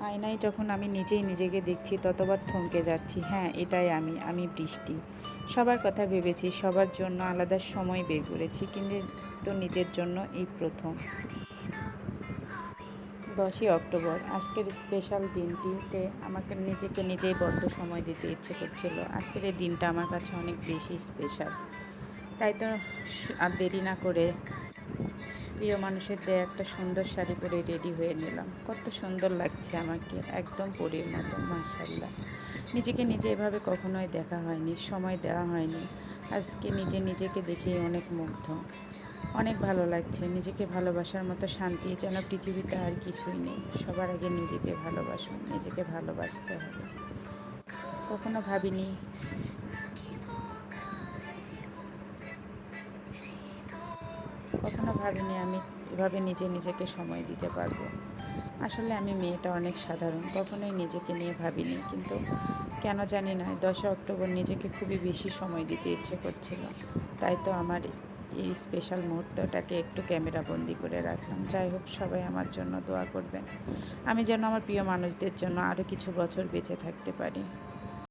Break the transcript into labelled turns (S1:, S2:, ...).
S1: আয়নায় যখন আমি নিজেই নিজেকে দেখছি ততবার থমকে যাচ্ছি। হ্যাঁ, এটাই আমি বৃষ্টি। সবার কথা ভেবেছি, সবার জন্য আলাদা সময় বের করেছি, কিন্তু নিজের জন্য এই প্রথম। 10ই অক্টোবর, আজকের স্পেশাল দিনটিতে আমাকে নিজেকে নিজেই বড্ড সময় দিতে ইচ্ছে করছিল। আজকের এই দিনটা আমার কাছে অনেক বেশি স্পেশাল। তাই তো আর দেরি না করে প্রিয় মানুষের দেয়া একটা সুন্দর শাড়ি পরে রেডি হয়ে নিলাম। কত সুন্দর লাগছে আমাকে, একদম পরীর মতো, মাশাআল্লাহ। নিজেকে নিজে এভাবে কখনোই দেখা হয়নি, সময় দেওয়া হয়নি। আজকে নিজেকে দেখেই অনেক মুগ্ধ, অনেক ভালো লাগছে। নিজেকে ভালোবাসার মতো শান্তি যেন পৃথিবীতে আর কিছুই নেই। সবার আগে নিজেকে ভালোবাসুন, নিজেকে ভালোবাসতে হবে। কখনো ভাবিনি কখনো ভাবিনি আমি এভাবে নিজেকে সময় দিতে পারবো। আসলে আমি মেয়েটা অনেক সাধারণ, কখনোই নিজেকে নিয়ে ভাবিনি, কিন্তু কেন জানি না 10 অক্টোবর নিজেকে খুবই বেশি সময় দিতে ইচ্ছে করছিল। তাই তো আমার এই স্পেশাল মুহূর্তটাকে একটু ক্যামেরা বন্দি করে রাখলাম। যাই হোক, সবাই আমার জন্য দোয়া করবেন, আমি যেন আমার প্রিয় মানুষদের জন্য আরও কিছু বছর বেঁচে থাকতে পারি।